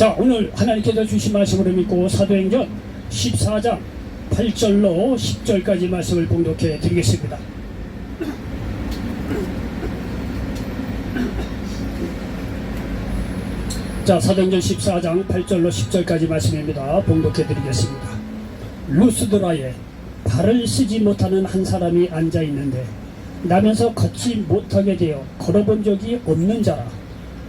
자, 오늘 하나님께서 주신 말씀으로 믿고 사도행전 14장 8절로 10절까지 말씀을 봉독해 드리겠습니다. 자, 사도행전 14장 8절로 10절까지 말씀입니다. 봉독해 드리겠습니다. 루스드라에 발을 쓰지 못하는 한 사람이 앉아 있는데 나면서 걷지 못하게 되어 걸어본 적이 없는 자라.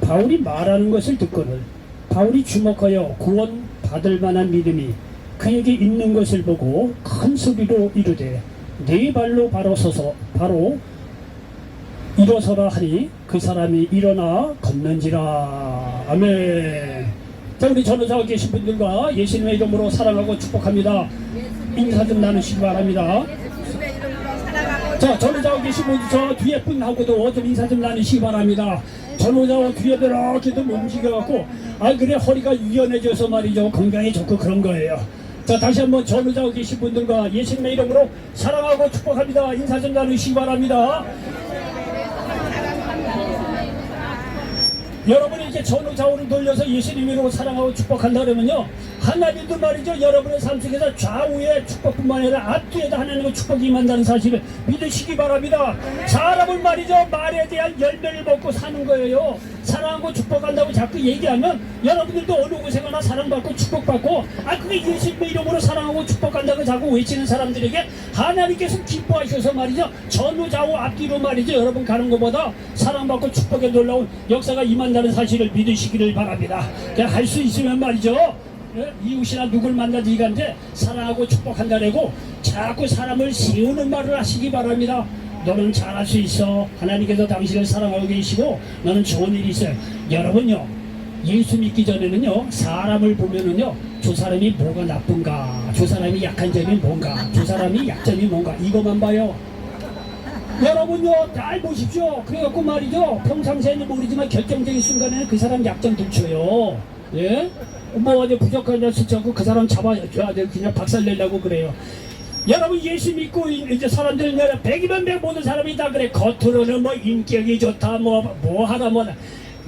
바울이 말하는 것을 듣거늘 바울이 주목하여 구원 받을 만한 믿음이 그에게 있는 것을 보고 큰 소리로 이르되 네 발로 바로 서서 바로 일어서라 하니 그 사람이 일어나 걷는지라. 아멘. 자, 우리 전도사가 계신 분들과 예수님의 이름으로 사랑하고 축복합니다. 인사 좀 나누시기 바랍니다. 자, 전도사가 계신 분들 저 뒤에 분하고도 좀 인사 좀 나누시기 바랍니다. 전도사가 뒤에 이렇게 좀 움직여갖고 그래 허리가 유연해져서 말이죠, 건강에 좋고 그런 거예요. 자, 다시 한번 전도사가 계신 분들과 예수님의 이름으로 사랑하고 축복합니다. 인사 좀 나누시기 바랍니다. 여러분이 이제 전후 좌우를 돌려서 예수님으로 사랑하고 축복한다 그러면요, 하나님도 말이죠, 여러분의 삶 속에서 좌우에 축복뿐만 아니라 앞뒤에도 하나님의 축복이 임한다는 사실을 믿으시기 바랍니다. 사람은 말이죠, 말에 대한 열매를 먹고 사는 거예요. 사랑하고 축복한다고 자꾸 얘기하면 여러분들도 어느 곳에 가나 사랑받고 축복받고 그게 예수님의 이름으로 사랑하고 축복한다고 자꾸 외치는 사람들에게 하나님께서 기뻐하셔서 말이죠, 전후 좌우 앞뒤로 말이죠, 여러분 가는 것보다 사랑받고 축복에 놀라운 역사가 임한다는 사실을 믿으시기를 바랍니다. 할 수 있으면 말이죠, 이웃이나 누굴 만나지 이간데 사랑하고 축복한다라고 자꾸 사람을 세우는 말을 하시기 바랍니다. 너는 잘할 수 있어. 하나님께서 당신을 사랑하고 계시고 너는 좋은 일이 있어요. 여러분요, 예수 믿기 전에는요, 사람을 보면은요, 저 사람이 뭐가 나쁜가, 저 사람이 약한 점이 뭔가, 저 사람이 약점이 뭔가, 이것만 봐요. 여러분요, 잘 보십시오. 그래갖고 말이죠, 평상시에는 모르지만 결정적인 순간에는 그 사람 약점 들춰요. 예? 뭐 어제 부족한 자 스쳐고 그 사람 잡아줘야 돼. 그냥 박살내려고 그래요. 여러분 예수 믿고 이제 사람들은 100이면 100 모든 사람이 다 그래. 겉으로는 뭐 인격이 좋다 뭐 하다 뭐다.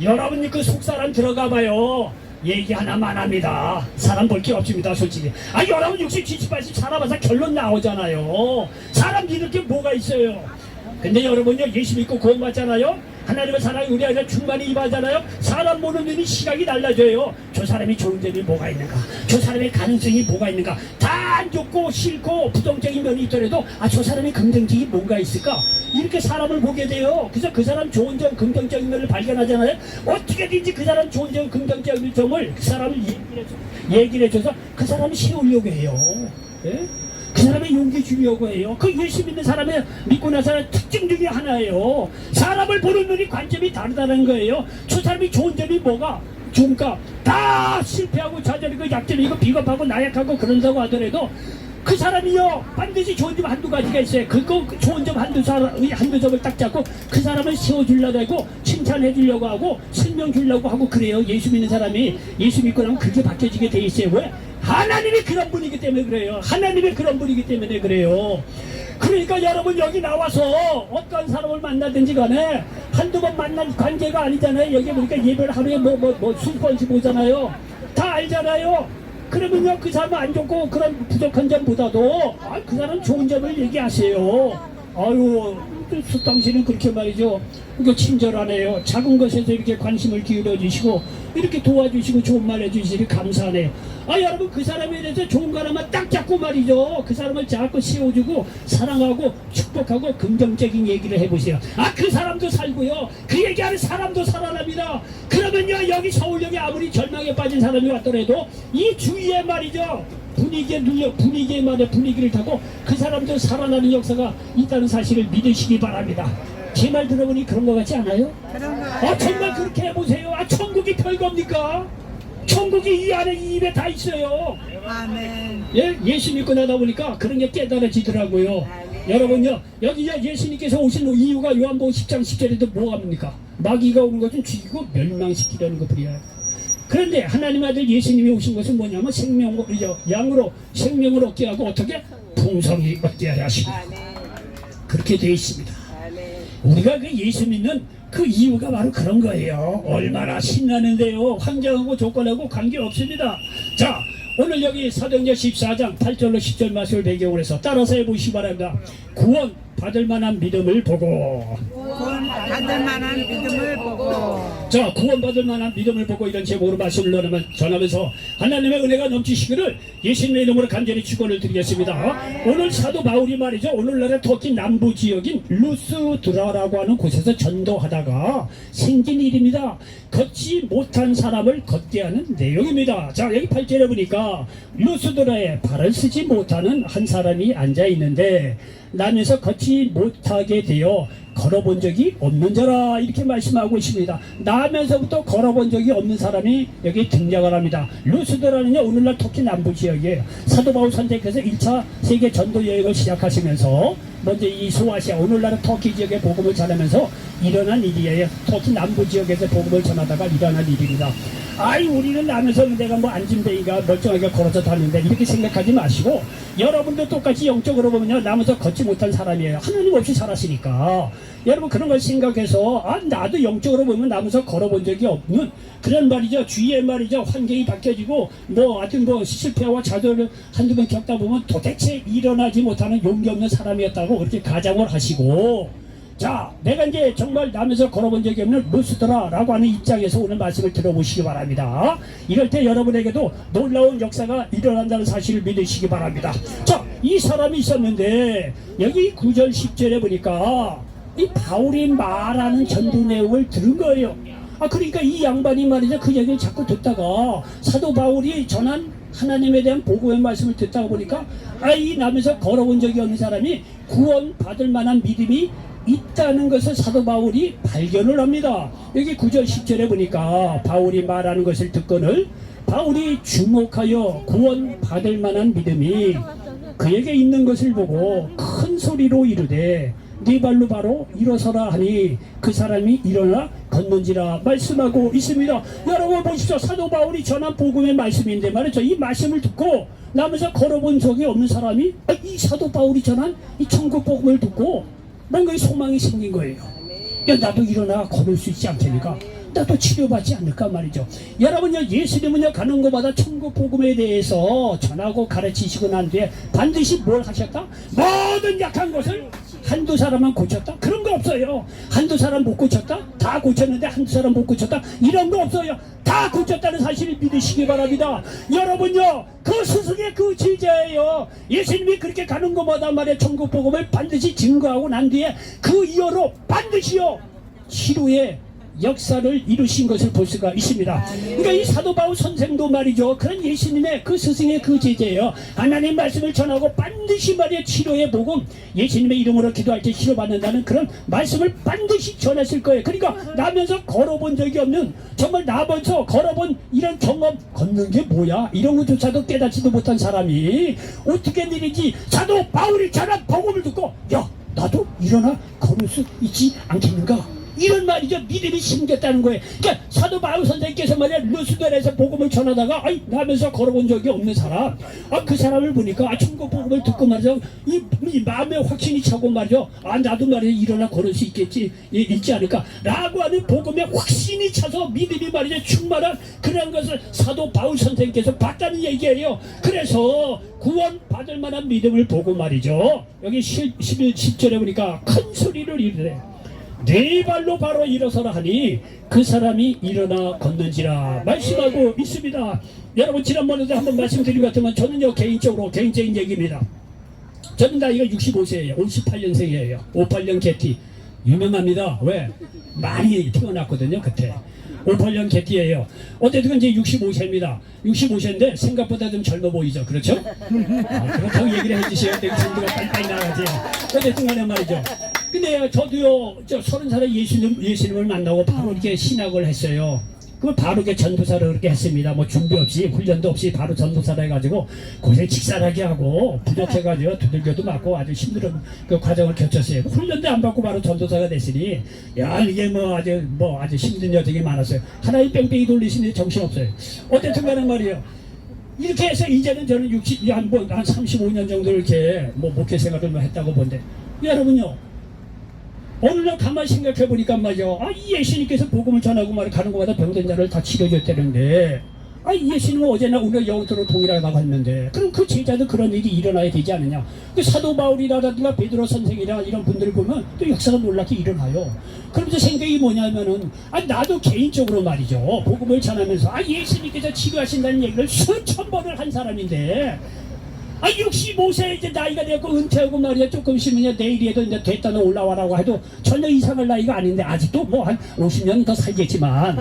여러분이 그 속사람 들어가 봐요. 얘기 하나만 합니다. 사람 볼 게 없습니다, 솔직히. 여러분 60, 70, 80 살아봐서 결론 나오잖아요. 사람 믿을 게 뭐가 있어요. 근데 여러분요, 예수 믿고 구원받잖아요. 하나님의 사랑이 우리 안에 충만히 임하잖아요. 사람 보는 눈이 시각이 달라져요. 저 사람이 좋은 점이 뭐가 있는가, 저 사람의 가능성이 뭐가 있는가. 다 안 좋고 싫고 부정적인 면이 있더라도 저 사람의 긍정적인 뭔가 있을까, 이렇게 사람을 보게 돼요. 그래서 그 사람 좋은 점, 긍정적인 면을 발견하잖아요. 어떻게든지 그 사람 좋은 점, 긍정적인 점을 그 사람을 얘기를 해줘서 그 사람을 세우려고 해요. 예? 그 사람의 용기 주려고 해요. 그 예수 믿는 사람의 믿고 나서는 특징 중에 하나예요. 사람을 보는 눈이 관점이 다르다는 거예요. 저 사람이 좋은 점이 뭐가 좋은가, 다 실패하고 좌절이고 약점이고 비겁하고 나약하고 그런다고 하더라도 그 사람이요, 반드시 좋은 점 한두 가지가 있어요. 그거 좋은 점 한두 점을 딱 잡고 그 사람을 세워주려고 하고 칭찬해 주려고 하고 설명 주려고 하고 그래요. 예수 믿는 사람이 예수 믿고 나면 그게 바뀌어지게 돼 있어요. 왜? 하나님이 그런 분이기 때문에 그래요. 하나님이 그런 분이기 때문에 그래요. 그러니까 여러분 여기 나와서 어떤 사람을 만나든지 간에 한두 번 만난 관계가 아니잖아요. 여기 보니까 예배를 하루에 수십 번씩 보잖아요. 다 알잖아요. 그러면요, 그 사람은 안 좋고 그런 부족한 점보다도 그 사람 좋은 점을 얘기하세요. 당신은 그렇게 말이죠, 그러니까 친절하네요. 작은 것에서 이렇게 관심을 기울여 주시고 이렇게 도와주시고 좋은 말 해주시니 감사하네요. 여러분 그 사람에 대해서 좋은 거 하나만 딱 잡고 말이죠, 그 사람을 자꾸 세워주고 사랑하고 축복하고 긍정적인 얘기를 해보세요. 그 사람도 살고요, 그 얘기하는 사람도 살아납니다. 그러면요, 여기 서울역에 아무리 절망에 빠진 사람이 왔더라도 이 주위에 말이죠, 분위기를 타고 그 사람도 살아나는 역사가 있다는 사실을 믿으시기 바랍니다. 제 말 들어보니 그런 거 같지 않아요? 정말 그렇게 해보세요. 천국이 별겁니까? 천국이 이 안에 이 입에 다 있어요. 아멘. 예수 믿고 나다 보니까 그런 게 깨달아지더라고요. 아멘. 여러분요, 여기 예수님께서 오신 이유가 요한복음 10장 10절에도 뭐가 뭡니까? 마귀가 오는 것은 죽이고 멸망시키려는 것뿐이야. 그런데 하나님 아들 예수님이 오신 것은 뭐냐면 양으로 생명을 얻게 하고 어떻게? 풍성히 얻게 하십니다. 그렇게 되어 있습니다. 우리가 그 예수 믿는 그 이유가 바로 그런 거예요. 얼마나 신나는데요. 환경하고 조건하고 관계없습니다. 자, 오늘 여기 사도행전 14장 8절로 10절 말씀을 배경으로 해서 따라서 해보시기 바랍니다. 구원 받을 만한 믿음을 보고, 구원 받을 만한 믿음을 보고. 자, 구원받을 만한 믿음을 보고 이런 제목으로 말씀을 전하면서 하나님의 은혜가 넘치시기를 예수님의 이름으로 간절히 축원을 드리겠습니다. 오늘 사도 바울이 말이죠, 오늘날의 터키 남부 지역인 루스드라라고 하는 곳에서 전도하다가 생긴 일입니다. 걷지 못한 사람을 걷게 하는 내용입니다. 자, 여기 8절에 보니까 루스드라에 발을 쓰지 못하는 한 사람이 앉아 있는데 나면서 걷지 못하게 되어 걸어본 적이 없는 자라, 이렇게 말씀하고 있습니다. 나면서부터 걸어본 적이 없는 사람이 여기 등장을 합니다. 루스드라는요, 오늘날 터키 남부 지역이에요. 사도 바울 선생께서 1차 세계 전도 여행을 시작하시면서 먼저 이 소아시아, 오늘날의 터키 지역에 복음을 전하면서 일어난 일이에요. 터키 남부 지역에서 복음을 전하다가 일어난 일입니다. 아이, 우리는 나면서 내가 뭐 안진뱅이가 멀쩡하게 걸어서 다니는데 이렇게 생각하지 마시고, 여러분도 똑같이 영적으로 보면요, 나면서 걷지 못한 사람이에요. 하나님 없이 살았으니까. 여러분 그런 걸 생각해서 나도 영적으로 보면 나면서 걸어본 적이 없는 그런 말이죠. 주위에 말이죠, 환경이 바뀌어지고 뭐 하여튼 뭐 실패와 좌절을 한두 번 겪다 보면 도대체 일어나지 못하는 용기 없는 사람이었다고 그렇게 가정을 하시고, 자, 내가 이제 정말 나면서 걸어본 적이 없는 루스드라라고 하는 입장에서 오늘 말씀을 들어보시기 바랍니다. 이럴 때 여러분에게도 놀라운 역사가 일어난다는 사실을 믿으시기 바랍니다. 자, 이 사람이 있었는데 여기 9절 10절에 보니까 이 바울이 말하는 전도 내용을 들은 거예요. 그러니까 이 양반이 말이죠, 그 얘기를 자꾸 듣다가 사도 바울이 전한 하나님에 대한 복음의 말씀을 듣다 보니까 이 나면서 걸어본 적이 없는 사람이 구원 받을 만한 믿음이 있다는 것을 사도 바울이 발견을 합니다. 여기 9절 10절에 보니까 바울이 말하는 것을 듣거늘 바울이 주목하여 구원 받을 만한 믿음이 그에게 있는 것을 보고 큰 소리로 이르되 네 발로 바로 일어서라 하니 그 사람이 일어나 걷는지라 말씀하고 있습니다. 여러분 보십시오. 사도 바울이 전한 복음의 말씀인데 말이죠, 이 말씀을 듣고 나면서 걸어본 적이 없는 사람이 이 사도 바울이 전한 이 천국 복음을 듣고 뭔가 소망이 생긴 거예요. 야, 나도 일어나 걸을 수 있지 않겠니까? 나도 치료받지 않을까 말이죠. 여러분요, 예수님은요, 가는 곳마다 천국 복음에 대해서 전하고 가르치시고 난 뒤에 반드시 뭘 하셨다? 모든 약한 것을 한두 사람만 고쳤다? 그런 거 없어요. 한두 사람 못 고쳤다? 다 고쳤는데 한두 사람 못 고쳤다? 이런 거 없어요. 다 고쳤다는 사실을 믿으시기 바랍니다. 여러분요, 그 스승의 그 제자예요. 예수님이 그렇게 가는 곳마다 말이야 천국 복음을 반드시 증거하고 난 뒤에 그 이후로 반드시요 치료의 역사를 이루신 것을 볼 수가 있습니다. 그러니까 이 사도 바울 선생도 말이죠, 그런 예수님의 그 스승의 그 제자예요. 하나님 말씀을 전하고 반드시 말이야 치료의 복음, 예수님의 이름으로 기도할 때 치료받는다는 그런 말씀을 반드시 전했을 거예요. 그러니까 나면서 걸어본 적이 없는, 정말 나면서 걸어본 이런 경험, 걷는 게 뭐야 이런 것조차도 깨닫지도 못한 사람이 어떻게 일인지 사도 바울이 전한 복음을 듣고 야, 나도 일어나 걸을 수 있지 않겠는가, 이런 말이죠. 믿음이 심겼다는 거예요. 그러니까 사도 바울 선생님께서 말이야 루스드라에서 복음을 전하다가 나면서 걸어본 적이 없는 사람, 그 사람을 보니까 천국 복음을 듣고 말이죠, 이 마음에 확신이 차고 말이죠, 나도 말이야 일어나 걸을 수 있지 않을까 라고 하는 복음에 확신이 차서 믿음이 말이죠 충만한 그런 것을 사도 바울 선생님께서 봤다는 얘기예요. 그래서 구원 받을 만한 믿음을 보고 말이죠, 여기 10절에 보니까 큰 소리를 이르되 네 발로 바로 일어서라 하니 그 사람이 일어나 걷는지라 말씀하고 있습니다. 여러분 지난번에도 한번 말씀드린 것 같으면 저는요 개인적인 얘기입니다. 저는 나이가 65세예요. 58년생이에요. 58년 개띠 유명합니다. 왜? 많이 태어났거든요 그때. 58년 개띠예요. 어쨌든 이제 65세입니다. 65세인데 생각보다 좀 젊어 보이죠. 그렇죠? 그렇다고 얘기를 해주셔야 되고 정도가 빨리빨리 나가지. 어쨌든 간에 말이죠. 근데 저도요, 30살에 예수님을 만나고 바로 이렇게 신학을 했어요. 그걸 바로 이렇게 전도사를 그렇게 했습니다. 뭐 준비 없이, 훈련도 없이 바로 전도사를 해가지고 고생 직살하게 하고 부족해가지고 두들겨도 맞고 아주 힘든 그 과정을 겪었어요. 훈련도 안 받고 바로 전도사가 됐으니, 야, 이게 아주 힘든 여정이 많았어요. 하나님 뺑뺑이 돌리시는데 정신없어요. 어쨌든 간에 말이에요. 이렇게 해서 이제는 저는 한 35년 정도 이렇게 목회 생활을 했다고 보는데, 여러분요, 어느 날 가만히 생각해 보니까 말이죠. 이 예수님께서 복음을 전하고 말을 가는 곳마다 병든 자를 다 치료해줬다는데, 이 예수님은 어제나 오늘 영적으로 동일하다고 했는데, 그럼 그 제자도 그런 일이 일어나야 되지 않느냐. 그 사도 바울이라든가 베드로 선생이나 이런 분들을 보면 또 역사가 놀랍게 일어나요. 그러면서 생각이 뭐냐면은, 나도 개인적으로 말이죠. 복음을 전하면서, 예수님께서 치료하신다는 얘기를 수천 번을 한 사람인데, 65세 이제 나이가 되고 은퇴하고 말이야 조금 있으면 내일이라도 이제 됐다는 올라와라고 해도 전혀 이상할 나이가 아닌데 아직도 뭐 한 50년 더 살겠지만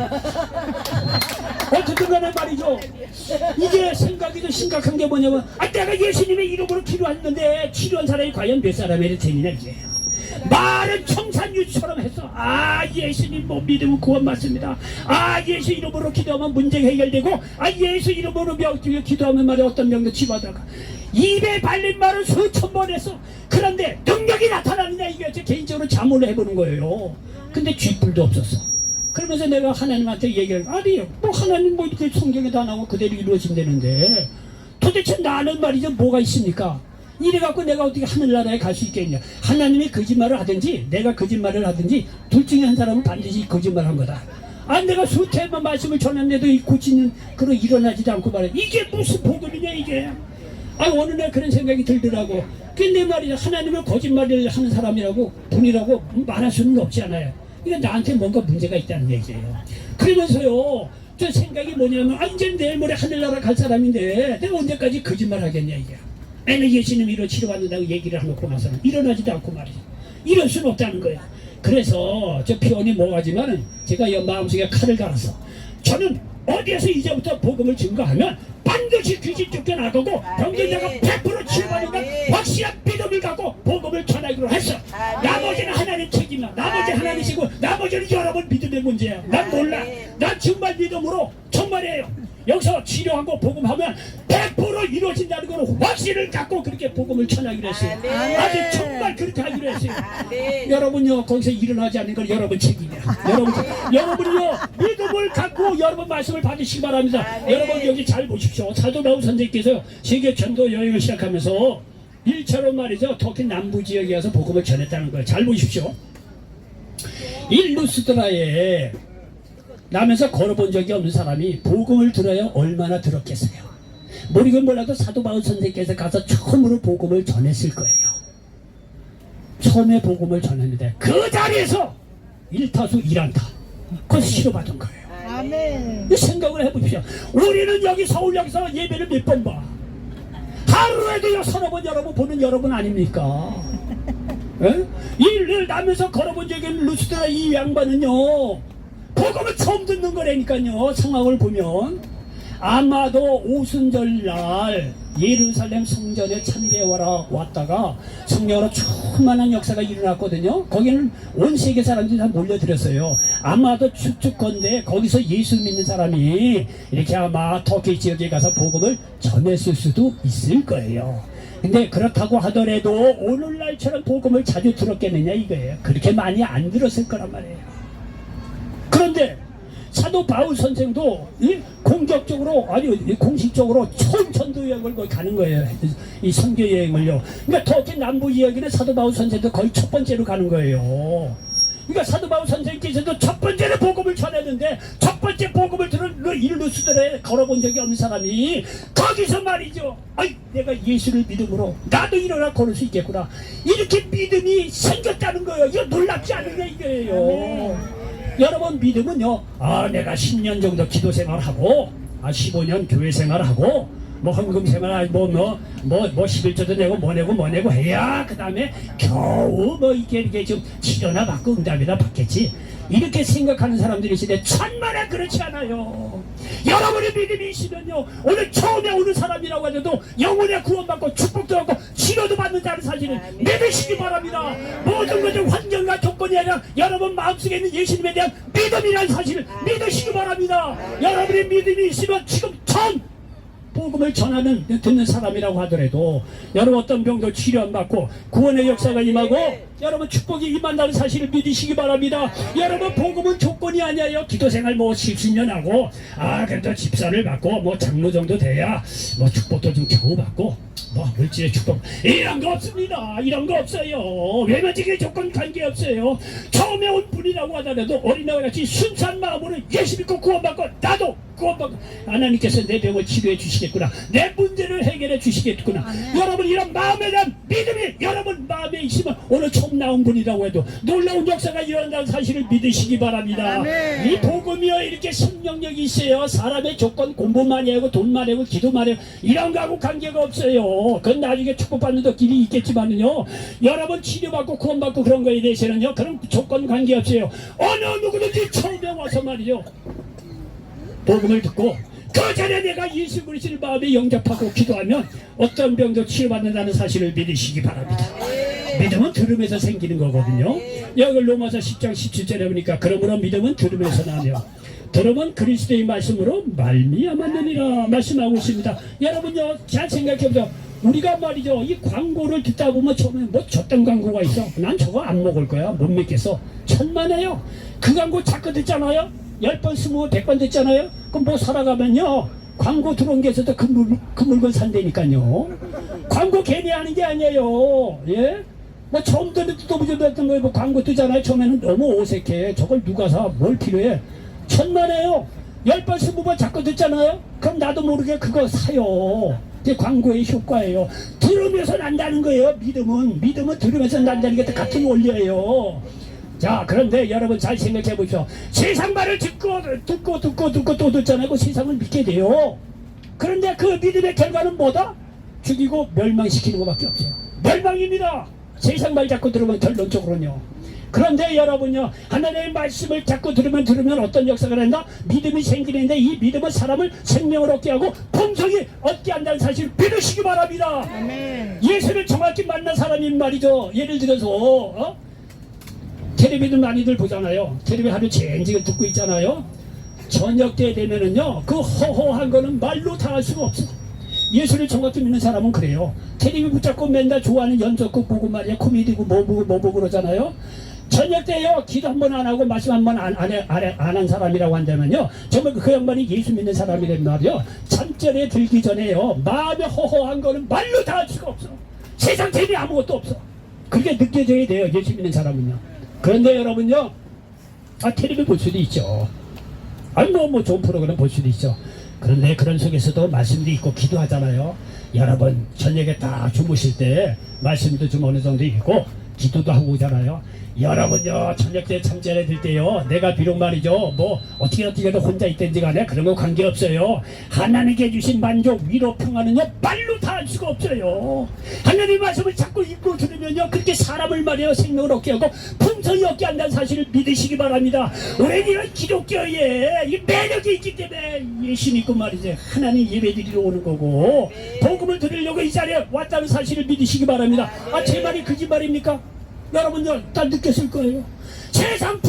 어쨌든 간에 말이죠. 이게 생각이 더 심각한 게 뭐냐면 내가 예수님의 이름으로 치료했는데 치료한 사람이 과연 몇 사람의 되느냐 이게. 말은 청산유처럼 했어. 예수님 못 믿으면 구원 받습니다. 예수 이름으로 기도하면 문제가 해결되고 예수 이름으로 기도하면 말이야 어떤 병도 치료하다가 입에 발린 말은 수천 번 했어. 그런데 능력이 나타나느냐 이게 제 개인적으로 자문을 해보는 거예요. 근데 쥐뿔도 없었어. 그러면서 내가 하나님한테 얘기를 뭐 하나님 뭐 이렇게 성경에도 안 하고 그대로 이루어진다는데 도대체 나는 말이죠 뭐가 있습니까? 이래갖고 내가 어떻게 하늘나라에 갈 수 있겠냐. 하나님이 거짓말을 하든지 내가 거짓말을 하든지 둘 중에 한 사람은 반드시 거짓말을 한 거다. 내가 수태만 말씀을 전했는데도 이 고치는 그런 일어나지도 않고 말이야. 이게 무슨 복음이냐 이게. 어느 날 그런 생각이 들더라고. 근데 말이야 하나님을 거짓말을 하는 사람이라고 분이라고 말할 수는 없지 않아요. 그러니까 나한테 뭔가 문제가 있다는 얘기예요. 그러면서요 저 생각이 뭐냐면 이제 내일 모레 하늘나라 갈 사람인데 내가 언제까지 거짓말 하겠냐 이게. 맨날 예수님 이로 치료받는다고 얘기를 해놓고 나서는 일어나지도 않고 말이야. 이럴 수는 없다는 거야. 그래서 저 표현이 뭐하지만은 제가 이 마음속에 칼을 갈았어. 저는 어디에서 이제부터 복음을 증거하면 반드시 귀신 쫓겨나가고 병든 자가 100% 치유받는다 확실한 믿음을 갖고 복음을 전하기로 했어. 나머지는 하나님 책임이야. 나머지 하나님이시고 나머지는 여러분 믿음의 문제야. 난 몰라. 난 정말 믿음으로 정말이에요. 여기서 치료하고 복음하면 100% 이루어진다는 걸 확신을 갖고 그렇게 복음을 전하기로 했어요. 아주 정말 그렇게 하기로 했어요. 여러분요 거기서 일어나지 않는 건 여러분 책임이야. 여러분이요 믿음을 갖고 여러분 말씀을 받으시기 바랍니다. 여러분 여기 잘 보십시오. 사도 바울 선생님께서 세계 전도 여행을 시작하면서 1차로 말이죠 터키 남부 지역에 가서 복음을 전했다는 거예요. 잘 보십시오. 이 루스드라에 나면서 걸어본 적이 없는 사람이 복음을 들어야 얼마나 들었겠어요. 모르긴 몰라도 사도 바울 선생님께서 가서 처음으로 복음을 전했을 거예요. 처음에 복음을 전했는데 그 자리에서 1타수 1안타 그것을 치료받은 거예요. 아멘. 생각을 해보십시오. 우리는 여기 서울역에서 예배를 몇 번 봐. 하루에도 서너 번 여러분 보는 여러분 아닙니까? 일을 나면서 걸어본 적이 없는 루스드라 이 양반은요 복음을 처음 듣는 거라니까요. 상황을 보면 아마도 오순절날 예루살렘 성전에 참배하러 왔다가 성령으로 충만한 역사가 일어났거든요. 거기는 온 세계 사람들이 다 몰려들었어요. 아마도 추측건데 거기서 예수 믿는 사람이 이렇게 아마 터키 지역에 가서 복음을 전했을 수도 있을 거예요. 근데 그렇다고 하더라도 오늘날처럼 복음을 자주 들었겠느냐 이거예요. 그렇게 많이 안 들었을 거란 말이에요. 그런데 사도 바울 선생도 공격적으로 공식적으로 처음 전도 여행을 가는 거예요. 이 선교 여행을요. 그러니까 터키 남부 이야기는 사도 바울 선생도 거의 첫 번째로 가는 거예요. 그러니까 사도 바울 선생께서도 첫 번째로 복음을 전했는데 첫 번째 복음을 들은 루스드라에 걸어본 적이 없는 사람이 거기서 말이죠. 내가 예수를 믿음으로 나도 일어나 걸을 수 있겠구나. 이렇게 믿음이 생겼다는 거예요. 이거 놀랍지 않은 얘기예요. 여러분 믿음은요 내가 10년 정도 기도 생활하고 15년 교회 생활하고 뭐 헌금 생활 뭐 11조도 내고 뭐 내고 해야 그 다음에 겨우 뭐 이게 좀 치료나 받고 응답이나 받겠지 이렇게 생각하는 사람들이 있는데 천만에 그렇지 않아요. 여러분의 믿음이 있으면요 오늘 처음에 오는 사람이라고 해도 영혼의 구원받고 축복도 받고 치료도 받는다는 사실을 믿으시기 바랍니다. 모든 것은 환경과 조건이 아니라 여러분 마음속에 있는 예수님에 대한 믿음이라는 사실을 믿으시기 바랍니다. 여러분의 믿음이 있으면 지금 처음 복음을 전하는 듣는 사람이라고 하더라도 여러분 어떤 병도 치료 안 받고 구원의 역사가 임하고 여러분 축복이 임한다는 사실을 믿으시기 바랍니다. 여러분 복음은 조건이 아니에요. 기도생활 뭐 10년 하고 그래도 집사를 받고 뭐 장로 정도 돼야 뭐 축복도 좀 겨우 받고 뭐 물질의 축복 이런 거 없습니다. 이런 거 없어요. 외면적인 조건 관계없어요. 처음에 온 분이라고 하더라도 어린아이와 같이 순수한 마음으로 예수 믿고 구원받고 나도 구원받고 하나님께서 내 병을 치료해 주시겠구나, 내 문제를 해결해 주시겠구나. 여러분 이런 마음에 대한 믿음이 여러분 마음에 있으면 오늘 처음 나온 분이라고 해도 놀라운 역사가 일어난다는 사실을 믿으시기 바랍니다. 아멘. 이 복음이요 이렇게 생명력이 있어요. 사람의 조건 공부 많이 하고 돈 많이 하고 기도 많이 하고 이런 거하고 관계가 없어요. 그건 나중에 축복받는 더 길이 있겠지만요, 여러분 치료받고 구원받고 그런 거에 대해서는요 그런 조건 관계 없어요. 어느 누구든지 처음에 와서 말이죠 복음을 듣고 그 전에 내가 예수 그리스도를 마음에 영접하고 기도하면 어떤 병도 치료받는다는 사실을 믿으시기 바랍니다. 믿음은 들음에서 생기는 거거든요. 여기 로마서 10장 17절에 보니까 그러므로 믿음은 들음에서 나며 들음은 그리스도의 말씀으로 말미암았느니라 말씀하고 있습니다. 여러분요 잘 생각해보죠. 우리가 말이죠 이 광고를 듣다 보면 처음에 뭐 저딴 광고가 있어, 난 저거 안 먹을 거야, 못 먹겠어, 천만에요. 그 광고 자꾸 듣잖아요. 10번, 20번, 100번 듣잖아요. 그럼 뭐 살아가면요 광고 들어온 게 있어도 그 물건 산다니까요. 광고 괜히 하는 게 아니에요. 예? 뭐 처음 듣도 보지도 않던 뭐 광고 뜨잖아요. 처음에는 너무 어색해. 저걸 누가 사? 뭘 필요해? 천만에요. 10번, 20번 자꾸 듣잖아요. 그럼 나도 모르게 그거 사요. 그게 광고의 효과예요. 들으면서 난다는 거예요. 믿음은 들으면서 난다는 게 같은 원리예요. 자, 그런데 여러분 잘 생각해 보십시오. 세상 말을 듣고 또 듣잖아요. 그 세상을 믿게 돼요. 그런데 그 믿음의 결과는 뭐다? 죽이고 멸망시키는 것밖에 없어요. 멸망입니다. 세상 말 자꾸 들으면 결론적으로는요. 그런데 여러분요 하나님의 말씀을 자꾸 들으면 어떤 역사가 된다? 믿음이 생기는데 이 믿음은 사람을 생명을 얻게 하고 풍성이 얻게 한다는 사실을 믿으시기 바랍니다. 아멘. 예수를 정확히 만난 사람이 말이죠. 예를 들어서 텔레비전 많이들 보잖아요. 텔레비 하루 종일 듣고 있잖아요. 저녁 때 되면은요 그 허허한 거는 말로 다 할 수가 없어. 예수를 정확히 믿는 사람은 그래요. 텔레비 붙잡고 맨날 좋아하는 연속극 보고 말이야, 코미디고 뭐 보고 그러잖아요. 저녁 때요 기도 한 번 안 하고 말씀 한 번 안 한 사람이라고 한다면요 정말 그 양반이 예수 믿는 사람이란 말이요. 잠자리에 들기 전에요 마음에 허허한 거는 말로 다 할 수가 없어. 세상 재미 아무것도 없어. 그게 느껴져야 돼요 예수 믿는 사람은요. 그런데 여러분요 텔레비 볼 수도 있죠. 아니 뭐 좋은 프로그램 볼 수도 있죠. 그런데 그런 속에서도 말씀도 있고 기도하잖아요. 여러분 저녁에 딱 주무실 때 말씀도 좀 어느 정도 있고 기도도 하고 오잖아요. 여러분요 저녁 때 잠자리에 들 때요 내가 비록 말이죠 뭐 어떻게 해도 혼자 있든지 간에 그런 거 관계없어요. 하나님께 주신 만족 위로 평안은요 말로 다 할 수가 없어요. 하나님의 말씀을 자꾸 읽고 들으면요 그렇게 사람을 말이요 생명을 얻게 하고 풍성이 얻게 한다는 사실을 믿으시기 바랍니다. 우리는 기독교에 이 매력이 있기 때문에 예수 믿고 말이죠 하나님 예배드리러 오는 거고 복음을 들으려고 이 자리에 왔다는 사실을 믿으시기 바랍니다. 제 말이 거짓말입니까? 여러분들 다 느꼈을 거예요. 세상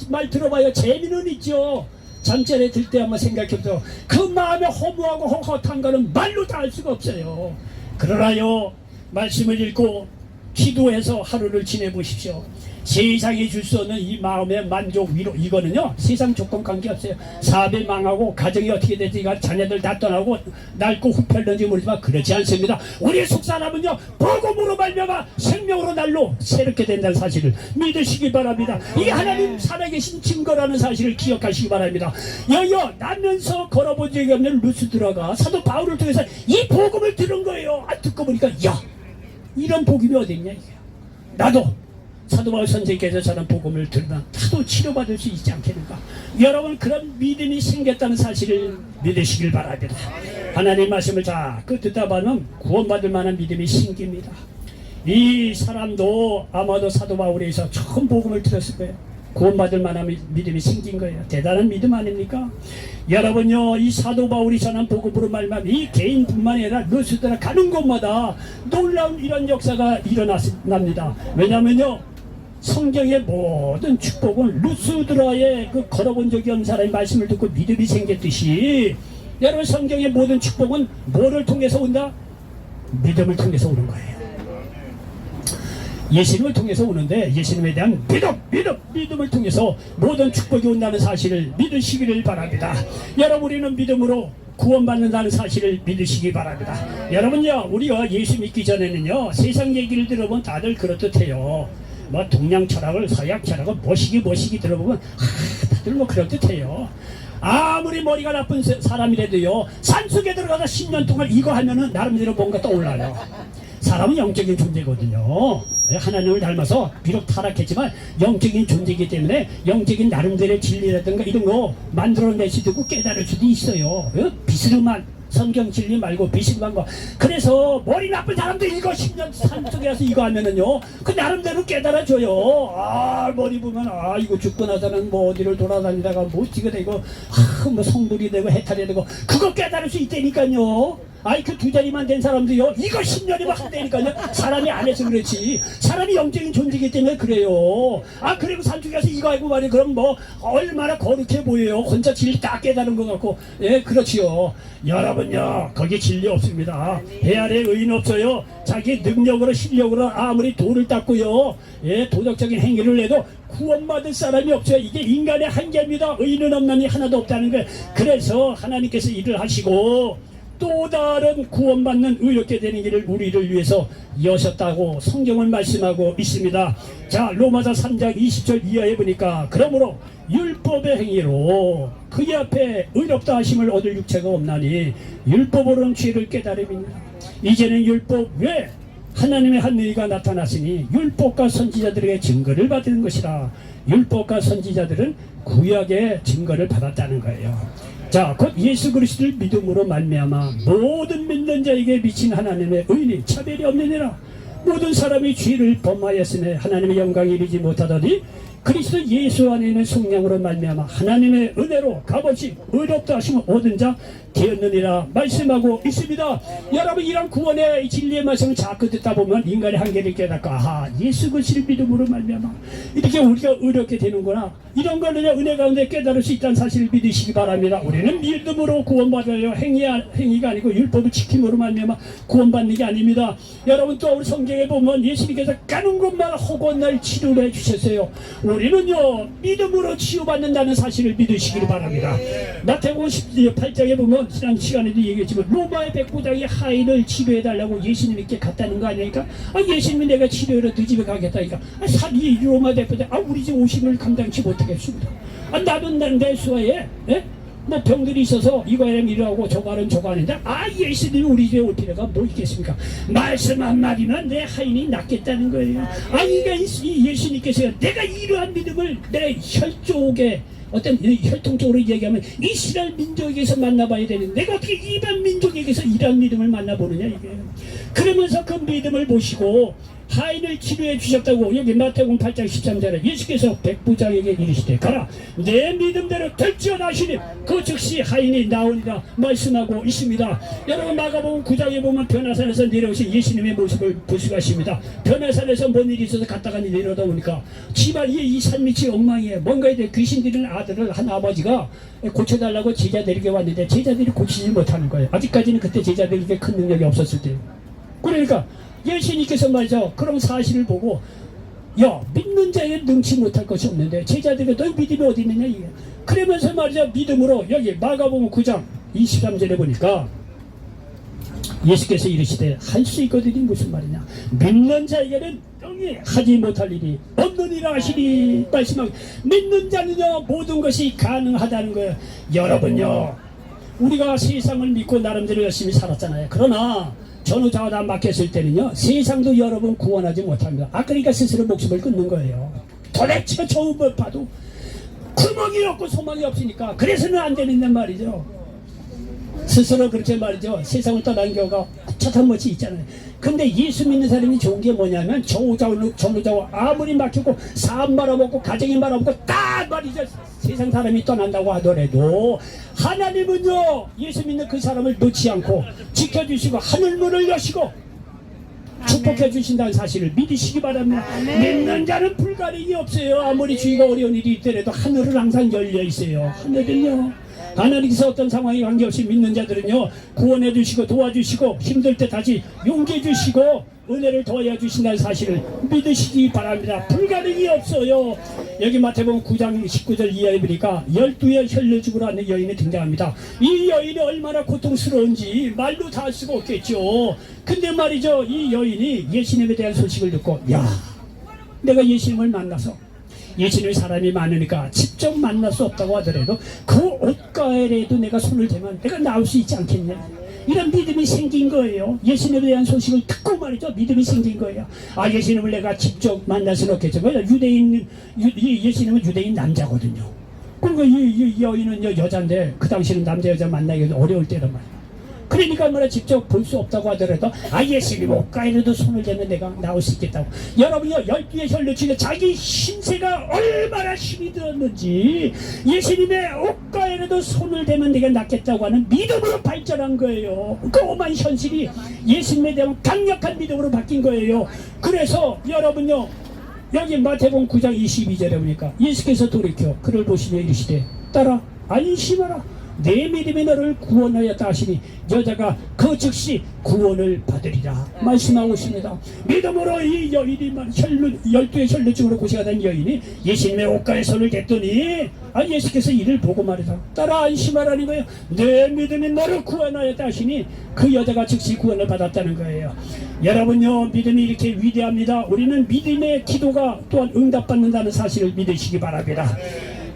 말 들어봐요. 재미는 있죠. 잠자리에 들 때 한번 생각해보세요. 그 마음에 허무하고 헛헛한 거는 말로 다 할 수가 없어요. 그러나요 말씀을 읽고 기도해서 하루를 지내보십시오. 세상이 줄 수 없는 이 마음의 만족 위로 이거는요 세상 조건 관계없어요. 사업이 망하고 가정이 어떻게 되지 자녀들 다 떠나고 낡고 후펠런지 모르지만 그렇지 않습니다. 우리의 속사람은요 복음으로 말미암아 생명으로 날로 새롭게 된다는 사실을 믿으시기 바랍니다. 이게 하나님 살아계신 증거라는 사실을 기억하시기 바랍니다. 여여 나면서 걸어본 적이 없는 루스드라가 사도 바울을 통해서 이 복음을 들은 거예요. 듣고 보니까 야 이런 복음이 어딨냐 이게. 나도 사도 바울 선생님께서 저는 복음을 들으면 나도 치료받을 수 있지 않겠는가. 여러분 그런 믿음이 생겼다는 사실을 믿으시길 바랍니다. 하나님 말씀을 자꾸 듣다 보면 구원받을 만한 믿음이 생깁니다. 이 사람도 아마도 사도 바울에서 처음 복음을 들었을 거예요. 구원받을 만한 믿음이 생긴 거예요. 대단한 믿음 아닙니까? 여러분요 이 사도 바울이 전한 복음으로 말미암아 이 개인뿐만 아니라 루스드라 가는 곳마다 놀라운 이런 역사가 일어납니다. 왜냐면요 성경의 모든 축복은 루스드라의 그 걸어본 적이 없는 사람의 말씀을 듣고 믿음이 생겼듯이 여러분 성경의 모든 축복은 뭐를 통해서 온다? 믿음을 통해서 오는 거예요. 예수님을 통해서 오는데 예수님에 대한 믿음을 통해서 모든 축복이 온다는 사실을 믿으시기를 바랍니다. 여러분, 우리는 믿음으로 구원받는다는 사실을 믿으시기 바랍니다. 여러분요, 우리가 예수 믿기 전에는요, 세상 얘기를 들어보면 다들 그렇듯해요. 뭐 동양 철학을 서양 철학을 뭐시기 들어보면 다들 뭐 그렇듯해요. 아무리 머리가 나쁜 사람이라도요, 산속에 들어가서 10년 동안 이거 하면은 나름대로 뭔가 떠올라요. 사람은 영적인 존재거든요. 하나님을 닮아서 비록 타락했지만 영적인 존재이기 때문에 영적인 나름대로의 진리라든가 이런 거 만들어낼 수도 있고 깨달을 수도 있어요. 비스름한 성경 진리 말고 비스름한 거. 그래서 머리 나쁜 사람도 이거 10년 산속에 가서 이거 하면은요, 그 나름대로 깨달아줘요. 아, 머리 보면 이거 죽고 나서는 뭐 어디를 돌아다니다가 뭐 지가 되고 뭐 성불이 되고 해탈이 되고 그거 깨달을 수 있다니까요. 그 두 자리만 된 사람도요, 이거 10년이면 한다니까요. 사람이 안 해서 그렇지. 사람이 영적인 존재이기 때문에 그래요. 그리고 산중에 가서 이거 하고 말이야. 그럼 뭐 얼마나 거룩해 보여요. 혼자 진리 딱 깨달은 것 같고. 예, 그렇지요. 여러분요, 거기 진리 없습니다. 배 아래 의인 없어요. 자기 능력으로 실력으로 아무리 돌을 닦고요, 예, 도덕적인 행위를 해도 구원받을 사람이 없어요. 이게 인간의 한계입니다. 의인은 없나니 하나도 없다는 거예요. 그래서 하나님께서 일을 하시고 또 다른 구원받는 의롭게 되는 길을 우리를 위해서 여셨다고 성경은 말씀하고 있습니다. 자, 로마서 3장 20절 이하에 보니까 그러므로 율법의 행위로 그의 앞에 의롭다 하심을 얻을 육체가 없나니 율법으로는 죄를 깨달음이니라. 이제는 율법 외에 하나님의 한 의가 나타났으니 율법과 선지자들에게 증거를 받는 것이라. 율법과 선지자들은 구약의 증거를 받았다는 거예요. 자, 곧 예수 그리스도를 믿음으로 말미암아 모든 믿는 자에게 미친 하나님의 의니 차별이 없느니라. 모든 사람이 죄를 범하였으며 하나님의 영광에 이르지 못하더니 그리스도 예수 안에 있는 성령으로 말미암아 하나님의 은혜로 값없이 의롭다 하심을 얻은 자 되었느니라 말씀하고 있습니다. 여러분, 이런 구원의 진리의 말씀을 자꾸 듣다 보면 인간의 한계를 깨닫고 예수 그리스도를 믿음으로 말미암아 이렇게 우리가 의롭게 되는구나, 이런 거는 은혜 가운데 깨달을 수 있다는 사실을 믿으시기 바랍니다. 우리는 믿음으로 구원받아요. 행위가 아니고 율법을 지킴으로 말미암아 구원받는 게 아닙니다. 여러분, 또 우리 성경에 보면 예수님께서 가는 곳마다 허구한 날 치료를 해주셨어요. 우리는요, 믿음으로 치유받는다는 사실을 믿으시기를 바랍니다. 마태복음 18장에 보면 지난 시간에도 얘기했지만 로마의 백부장이 하인을 치료해달라고 예수님께 갔다는 거 아니니까 예수님이 내가 치료해서 네 집에 가겠다니까 이 로마 백부장 우리 집 오심을 감당치 못하겠습니다. 나도 내 수하에 뭐 병들이 있어서 이거 하면 이러고 저거 하면 저거 하는데 예수님이 우리 집에 올 필요가 뭐 있겠습니까? 말씀 한마디면 내 하인이 낫겠다는 거예요. 이 예수님께서요, 내가 이러한 믿음을 내 혈족에 어떤 혈통 쪽으로 얘기하면 이스라엘 민족에게서 만나봐야 되는데 내가 어떻게 이방 민족에게서 이런 믿음을 만나보느냐 이게. 그러면서 그 믿음을 보시고 하인을 치료해 주셨다고 여기 마태복음 8장 13절에 예수께서 백부장에게 이르시되 가라 내 믿음대로 될지어다시니 그 즉시 하인이 나오니라 말씀하고 있습니다. 여러분, 마가복음 9장에 보면 변화산에서 내려오신 예수님의 모습을 볼 수가 있습니다. 변화산에서 뭔 일이 있어서 갔다가 내려오다 보니까 집안 이 산밑이 엉망이에요. 뭔가에 대해 귀신 들은 아들을 한 아버지가 고쳐달라고 제자들에게 왔는데 제자들이 고치지 못하는 거예요. 아직까지는 그때 제자들에게 큰 능력이 없었을 때예요. 그러니까 예수님께서 말이죠, 그런 사실을 보고 믿는 자에 능치 못할 것이 없는데 제자들에게 너희 믿음이 어디 있느냐 이게. 그러면서 말이죠, 믿음으로 여기 마가복음 9장 23절에 보니까 예수께서 이르시되 할 수 있거든이 무슨 말이냐, 믿는 자에게는 능히 하지 못할 일이 없느니라 하시니 말씀하고, 믿는 자는요 모든 것이 가능하다는 거예요. 여러분요, 우리가 세상을 믿고 나름대로 열심히 살았잖아요. 그러나 전후좌우다 막혔을 때는요 세상도 여러분 구원하지 못합니다. 그러니까 스스로 목숨을 끊는 거예요. 도대체 처음 봐도 구멍이 없고 소망이 없으니까 그래서는 안 되는 말이죠. 스스로 그렇게 말이죠, 세상을 떠난 경우가 첫 번씩 있잖아요. 근데 예수 믿는 사람이 좋은 게 뭐냐면 전후좌우 아무리 막히고 사업 말아먹고 가정이 말아먹고 딱 말이죠, 세상 사람이 떠난다고 하더라도 하나님은요 예수 믿는 그 사람을 놓지 않고 지켜주시고 하늘문을 여시고 축복해 주신다는 사실을 믿으시기 바랍니다. 믿는 자는 불가능이 없어요. 아무리 주위가 어려운 일이 있더라도 하늘은 항상 열려 있어요. 하늘은요 하나님께서 어떤 상황에 관계없이 믿는 자들은요 구원해 주시고 도와주시고 힘들 때 다시 용기해 주시고 은혜를 더하여 주신다는 사실을 믿으시기 바랍니다. 불가능이 없어요. 여기 마태복음 9장 19절 이하에 보니까 12의 혈루증으로 하는 여인이 등장합니다. 이 여인이 얼마나 고통스러운지 말로 다 할 수가 없겠죠. 근데 말이죠, 이 여인이 예수님에 대한 소식을 듣고, 야, 내가 예수님을 만나서 예수님의 사람이 많으니까 직접 만날 수 없다고 하더라도 그 옷가에라도 내가 손을 대면 내가 나올 수 있지 않겠냐, 이런 믿음이 생긴 거예요. 예수님에 대한 소식을 듣고 말이죠, 믿음이 생긴 거예요. 아, 예수님을 내가 직접 만날 수는 없겠지만 예수님은 유대인 남자거든요. 그리고 이 여인은 여자인데 그 당시는 남자 여자 만나기 어려울 때란 말이에요. 그러니까 뭐라 직접 볼 수 없다고 하더라도 아, 예수님 옷가에라도 손을 대면 내가 나올 수 있겠다고. 여러분요, 12의 혈루증에 자기 신세가 얼마나 힘이 들었는지 예수님의 옷가에라도 손을 대면 내가 낫겠다고 하는 믿음으로 발전한 거예요. 그 오만 현실이 예수님에 대한 강력한 믿음으로 바뀐 거예요. 그래서 여러분요, 여기 마태복음 9장 22절에 보니까 예수께서 돌이켜 그를 보시며 이르시되 따라 안심하라, 내 믿음이 너를 구원하였다 하시니 여자가 그 즉시 구원을 받으리라 말씀하고 있습니다. 믿음으로 이 여인이 12의 혈루증으로 고생하던 여인이 예수님의 옷가에 손을 댔더니 예수께서 이를 보고 말해서 따라 안심하라는 거예요. 내 믿음이 너를 구원하였다 하시니 그 여자가 즉시 구원을 받았다는 거예요. 여러분요, 믿음이 이렇게 위대합니다. 우리는 믿음의 기도가 또한 응답받는다는 사실을 믿으시기 바랍니다.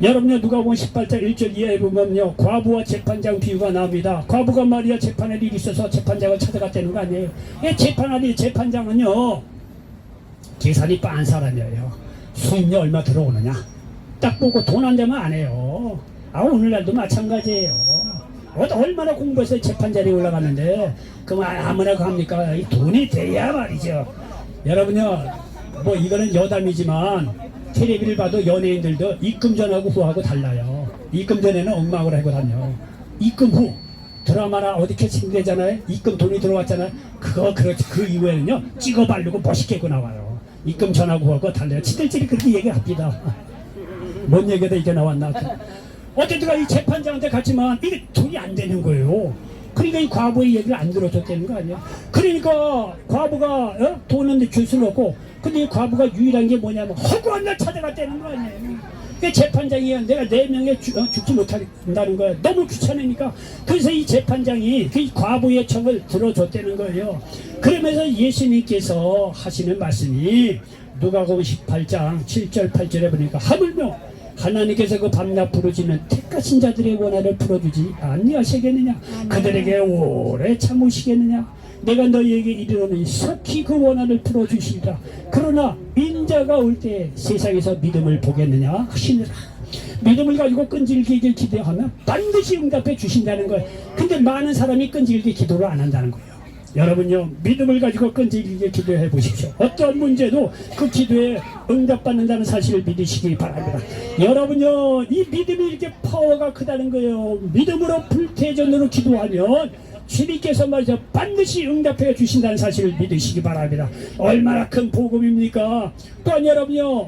여러분요, 누가복음 18장 1절 이하에 보면요, 과부와 재판장 비유가 나옵니다. 과부가 말이야 재판할 일이 있어서 재판장을 찾아갔다는 거 아니에요. 재판장은요 계산이 빤 사람이에요. 수입료 얼마 들어오느냐 딱 보고 돈 안 되면 안 해요. 오늘날도 마찬가지예요. 얼마나 공부해서 재판 자리에 올라갔는데 그럼 아무나 합니까? 이 돈이 돼야 말이죠. 여러분요, 뭐 이거는 여담이지만 텔레비를 봐도 연예인들도 입금 전하고 후하고 달라요. 입금 전에는 엉망을 하고 다녀. 입금 후 드라마나 어디 캐스팅되잖아요. 입금 돈이 들어왔잖아요. 그렇지. 그 이후에는요 찍어 바르고 멋있게 입고 나와요. 입금 전하고 후하고 달라요. 치들치리 그렇게 얘기합니다. 뭔 얘기다 이게 나왔나. 어쨌든 이 재판장한테 갔지만 이게 돈이 안 되는 거예요. 그러니까 이 과부의 얘기를 안 들어줬다는 거 아니야. 그러니까 과부가 돈은 줄 수는 없고, 근데 이 과부가 유일한 게 뭐냐면 허구한 날 찾아갔다는 거 아니에요. 그 재판장이 내가 4명에 죽지 못한다는 거야. 너무 귀찮으니까. 그래서 이 재판장이 그 과부의 청을 들어줬다는 거예요. 그러면서 예수님께서 하시는 말씀이 누가복음 18장 7절 8절에 보니까 하물며 하나님께서 그 밤낮 부르짖는 택하신 자들의 원한을 풀어주지 아니하시겠느냐, 그들에게 오래 참으시겠느냐, 내가 너희에게 이르노니 속히 그 원한을 풀어주시리라. 그러나 인자가 올 때 세상에서 믿음을 보겠느냐 하시니라. 믿음을 가지고 끈질기게 기도하면 반드시 응답해 주신다는 거예요. 근데 많은 사람이 끈질기게 기도를 안 한다는 거예요. 여러분요, 믿음을 가지고 끈질기게 기도해 보십시오. 어떤 문제도 그 기도에 응답받는다는 사실을 믿으시기 바랍니다. 여러분요, 이 믿음이 이렇게 파워가 크다는 거예요. 믿음으로 불태전으로 기도하면 주님께서 말이죠 반드시 응답해 주신다는 사실을 믿으시기 바랍니다. 얼마나 큰 복음입니까? 또한 여러분요,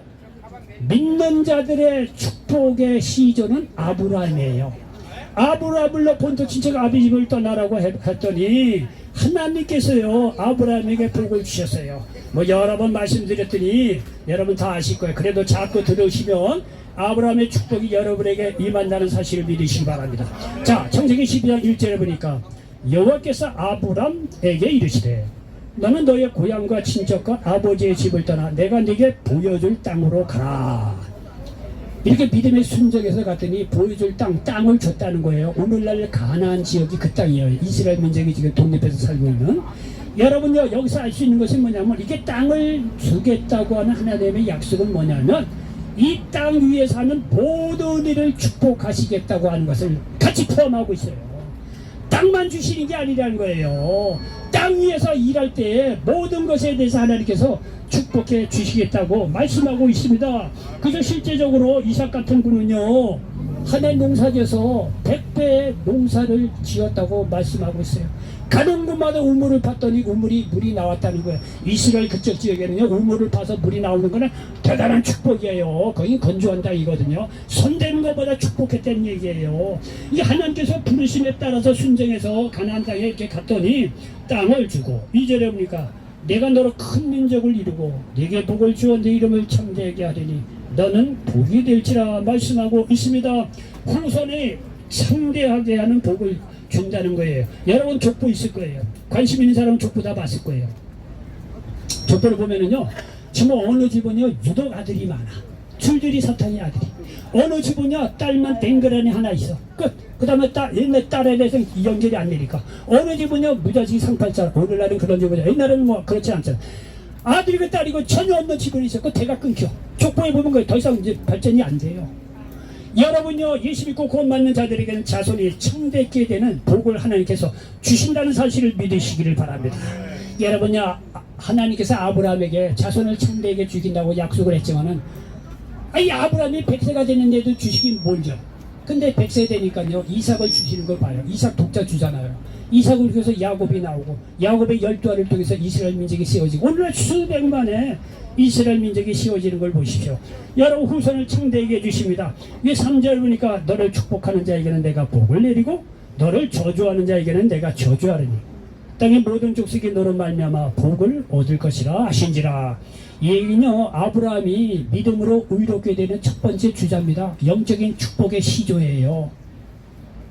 믿는 자들의 축복의 시조는 아브라함이에요. 아브라함을 본토 친척 아비집을 떠나라고 했더니 하나님께서요 아브라함에게 복을 주셨어요. 뭐 여러 번 말씀드렸더니 여러분 다 아실 거예요. 그래도 자꾸 들으시면 아브라함의 축복이 여러분에게 임한다는 사실을 믿으시기 바랍니다. 자, 창세기 12장 1절에 보니까 여호와께서 아브라함에게 이르시되 너는 너의 고향과 친척과 아버지의 집을 떠나 내가 네게 보여줄 땅으로 가라. 이렇게 믿음의 순종에서 갔더니 보여줄 땅을 줬다는 거예요. 오늘날 가나안 지역이 그 땅이에요. 이스라엘 민족이 지금 독립해서 살고 있는. 여러분요, 여기서 알 수 있는 것이 뭐냐면 이게 땅을 주겠다고 하는 하나님의 약속은 뭐냐면 이 땅 위에 사는 모든 일을 축복하시겠다고 하는 것을 같이 포함하고 있어요. 땅만 주시는 게 아니라는 거예요. 땅 위에서 일할 때 모든 것에 대해서 하나님께서 축복해 주시겠다고 말씀하고 있습니다. 그래서 실제적으로 이삭 같은 분은요 한 해 농사지어서 100배의 농사를 지었다고 말씀하고 있어요. 가는 곳마다 우물을 팠더니 물이 나왔다는 거예요. 이스라엘 그쪽 지역에는요, 우물을 파서 물이 나오는 거는 대단한 축복이에요. 거기 건조한다 이거든요. 손대는 것보다 축복했다는 얘기예요. 이 하나님께서 부르심에 따라서 순종해서 가나안 땅에 이렇게 갔더니 땅을 주고, 2절에 보니까 내가 너로 큰 민족을 이루고 네게 복을 주어 네 이름을 창대하게 하리니 너는 복이 될지라 말씀하고 있습니다. 후손이 창대하게 하는 복을 준다는 거예요. 여러분 족보 있을 거예요. 관심 있는 사람은 족보 다 봤을 거예요. 족보를 보면은요, 지금 어느 집은요 유독 아들이 많아. 줄줄이 사탄이 아들이. 어느 집은요 딸만 댕그라니 하나 있어. 끝. 그 다음에 옛날 딸에 대해서 연결이 안 되니까. 어느 집은요 무자식 상팔자. 오늘날은 그런 집은, 옛날에는 뭐 그렇지 않잖아. 아들이고 딸이고 전혀 없는 집은 있었고 대가 끊겨. 족보에 보면 거의 더 이상 이제 발전이 안 돼요. 여러분요, 예수 믿고 구원 받는 자들에게는 자손이 창대케 되는 복을 하나님께서 주신다는 사실을 믿으시기를 바랍니다. 여러분요, 하나님께서 아브라함에게 자손을 창대하게 주긴다고 약속을 했지만은, 이 아브라함이 100세가 됐는데도 주시긴 뭘죠? 근데 100세 되니까요, 이삭을 주시는 걸 봐요. 이삭 독자 주잖아요. 이삭을 통해서 야곱이 나오고, 야곱의 12알을 통해서 이스라엘 민족이 세워지고, 오늘날 수백만의 이스라엘 민족이 세워지는 걸 보십시오. 여러분 후손을 창대하게 해주십니다. 이 3절 보니까 너를 축복하는 자에게는 내가 복을 내리고 너를 저주하는 자에게는 내가 저주하리니 땅의 모든 족속이 너로 말미암아 복을 얻을 것이라 하신지라. 이 얘기는요, 아브라함이 믿음으로 의롭게 되는 첫 번째 주자입니다. 영적인 축복의 시조예요.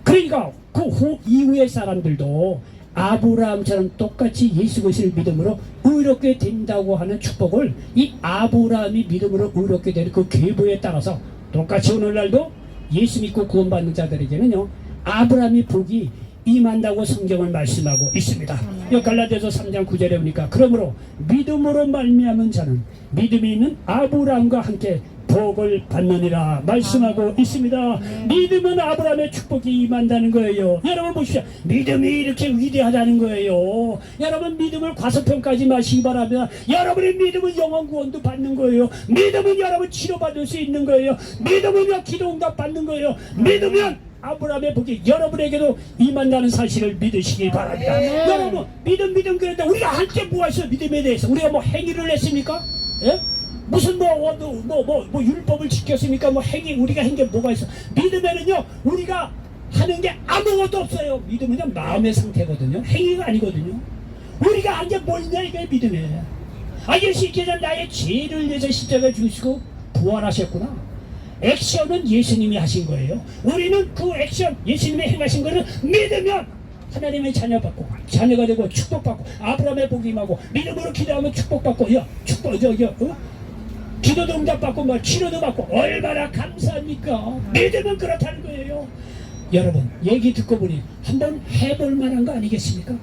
그러니까 그 이후의 사람들도 아브라함처럼 똑같이 예수 그리스도를 믿음으로 의롭게 된다고 하는 축복을 이 아브라함이 믿음으로 의롭게 되는 그 계보에 따라서 똑같이 오늘날도 예수 믿고 구원받는 자들에게는요, 아브라함의 복이 임한다고 성경은 말씀하고 있습니다. 갈라디아서 3장 9절에 보니까 그러므로 믿음으로 말미암은 자는 믿음이 있는 아브라함과 함께 복을 받느니라 말씀하고 있습니다. 믿음은 아브라함의 축복이 임한다는 거예요. 여러분 보십시오. 믿음이 이렇게 위대하다는 거예요. 여러분 믿음을 과소평가하지 마시기 바랍니다. 여러분의 믿음은 영원 구원도 받는 거예요. 믿음은 여러분 치료받을 수 있는 거예요. 믿음은 기도 응답 받는 거예요. 믿으면 아브라함의 복이 여러분에게도 임한다는 사실을 믿으시기 바랍니다. 여러분 믿음 그런데 우리가 할 때 뭐가 있어요? 믿음에 대해서 우리가 뭐 행위를 했습니까? 예? 무슨 뭐 율법을 지켰습니까? 뭐 우리가 한 게 뭐가 있어? 믿음에는요, 우리가 하는 게 아무것도 없어요. 믿음은요, 마음의 상태거든요. 행위가 아니거든요. 우리가 한 게 뭐 있냐, 이게 믿음이에요. 예수님께서 나의 죄를 위해서 십자가에 죽으시고 부활하셨구나. 액션은 예수님이 하신 거예요. 우리는 그 액션, 예수님이 행하신 거를 믿으면 하나님의 자녀가 되고 축복받고, 아브라함의 복이 임하고, 믿음으로 기도하면 축복받고, 기도도 응답받고 치료도 받고 얼마나 감사합니까? 믿으면 그렇다는 거예요. 여러분 얘기 듣고 보니 한번 해볼 만한 거 아니겠습니까?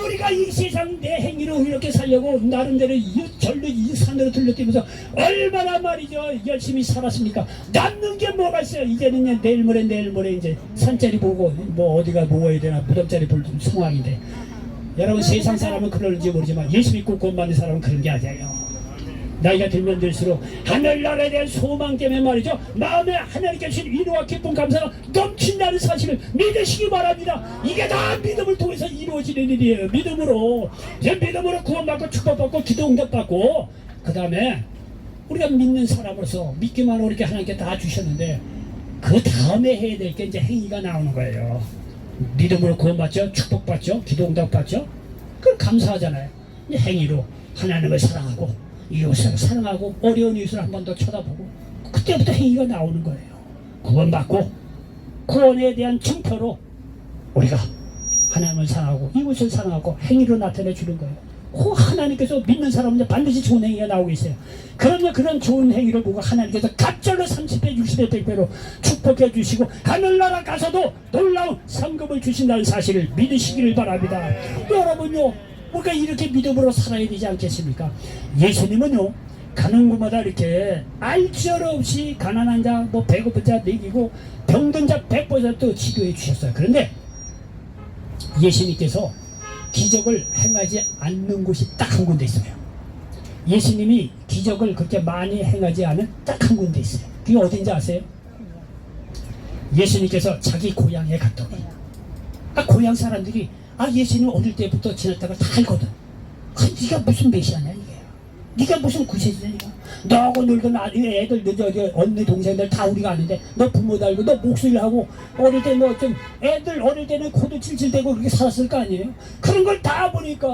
우리가 이 세상 내 행위로 이렇게 살려고 나름대로 절로 이 산으로 들려뛰면서 얼마나 말이죠 열심히 살았습니까? 남는 게 뭐가 있어요? 이제는 내일 모레 이제 산자리 보고 뭐 어디가 모아야 되나 무덤자리 볼 상황인데, 여러분 세상 사람은 그러는지 모르지만 예수 믿고 구원받는 사람은 그런 게 아니에요. 나이가 들면 들수록 하늘나라에 대한 소망 때문에 말이죠, 마음에 하나님께 주신 위로와 기쁨 감사가 넘친다는 사실을 믿으시기 바랍니다. 이게 다 믿음을 통해서 이루어지는 일이에요. 믿음으로 구원받고 축복받고 기도 응답받고, 그 다음에 우리가 믿는 사람으로서 믿기만 하고 이렇게 하나님께 다 주셨는데 그 다음에 해야 될 게 이제 행위가 나오는 거예요. 믿음으로 구원받죠, 축복받죠, 기도 응답받죠. 그걸 감사하잖아요. 행위로 하나님을 사랑하고 이웃을 사랑하고 어려운 이웃을 한 번 더 쳐다보고, 그때부터 행위가 나오는 거예요. 구원받고 구원에 대한 증표로 우리가 하나님을 사랑하고 이웃을 사랑하고 행위로 나타내 주는 거예요. 하나님께서 믿는 사람은 반드시 좋은 행위가 나오고 있어요. 그런 좋은 행위를 보고 하나님께서 갑절로 30배 60배 100배로 축복해 주시고 하늘나라 가서도 놀라운 상급을 주신다는 사실을 믿으시기를 바랍니다. 여러분요, 우리가 이렇게 믿음으로 살아야 되지 않겠습니까? 예수님은요, 가는 곳마다 이렇게 알지얼 없이 가난한 자, 배고픈 자 먹이고 병든 자 100% 치료해 주셨어요. 그런데 예수님께서 기적을 행하지 않는 곳이 딱 한 군데 있어요. 예수님이 기적을 그렇게 많이 행하지 않은 딱 한 군데 있어요. 그게 어딘지 아세요? 예수님께서 자기 고향에 갔더니 고향 사람들이 예수님 어릴 때부터 지냈다가 다 알거든. 네가 무슨 메시아냐 이게. 네가 무슨 구세주냐 이거. 너하고 놀던 애들 언니 동생들 다 우리가 아는데 너 부모 달고 너 목소리 하고 어릴 때 뭐 좀 애들 어릴 때는 코도 칠칠대고 그렇게 살았을 거 아니에요. 그런 걸 다 보니까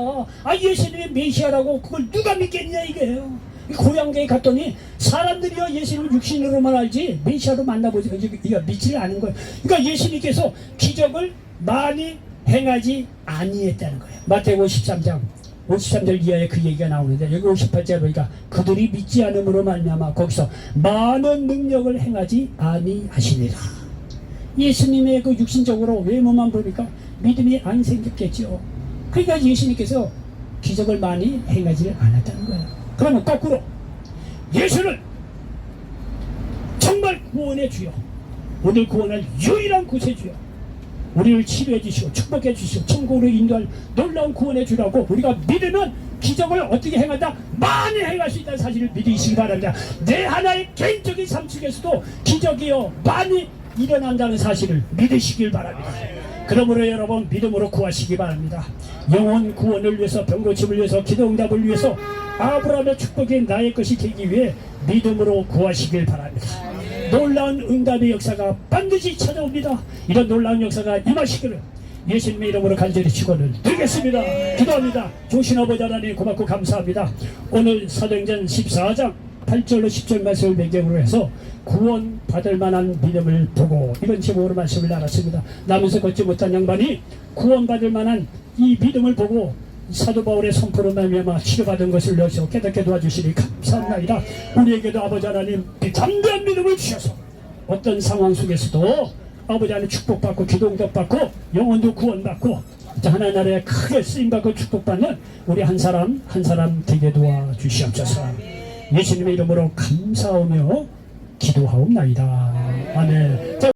예수님이 메시아라고 그걸 누가 믿겠냐 이게요. 고향에 갔더니 사람들이요 예수님을 육신으로만 알지 메시아로 만나보지 이거 믿지를 않은 거예요. 그러니까 예수님께서 기적을 많이 행하지 아니했다는 거예요. 마태복음 13장 53절 이하에 그 얘기가 나오는데 여기 58절 보니까 그들이 믿지 않음으로 말미암아 거기서 많은 능력을 행하지 아니하시니라. 예수님의 그 육신적으로 외모만 보니까 믿음이 안 생겼겠죠. 그러니까 예수님께서 기적을 많이 행하지 않았다는 거예요. 그러면 거꾸로 예수는 정말 구원의 주요, 오늘 구원할 유일한 구세주요, 우리를 치료해 주시고 축복해 주시고 천국으로 인도할 놀라운 구원해 주라고 우리가 믿으면 기적을 어떻게 행한다? 많이 행할 수 있다는 사실을 믿으시기 바랍니다. 내 하나의 개인적인 삶 속에서도 기적이요 많이 일어난다는 사실을 믿으시길 바랍니다. 그러므로 여러분 믿음으로 구하시기 바랍니다. 영혼 구원을 위해서, 병고침을 위해서, 기도응답을 위해서 아브라함의 축복이 나의 것이 되기 위해 믿음으로 구하시길 바랍니다. 놀라운 응답의 역사가 반드시 찾아옵니다. 이런 놀라운 역사가 임하시기를 예수님의 이름으로 간절히 축원을 드리겠습니다. 기도합니다. 좋으신 아버지 하나님 고맙고 감사합니다. 오늘 사도행전 14장 8절로 10절 말씀을 배경으로 해서 구원 받을 만한 믿음을 보고 이런 제목으로 말씀을 나눴습니다. 나면서 걷지 못한 양반이 구원 받을 만한 이 믿음을 보고 사도 바울의 선포로 말미암아 치료받은 것을 넣으셔 깨닫게 도와주시니 감사합니다. 우리에게도 아버지 하나님 담대한 믿음을 주셔서 어떤 상황 속에서도 아버지 하나님 축복받고 기도응답받고 영혼도 구원받고 하나님 나라에 크게 쓰임받고 축복받는 우리 한 사람 한 사람 되게 도와주시옵소서. 예수님의 이름으로 감사하며 기도하옵나이다. 아멘.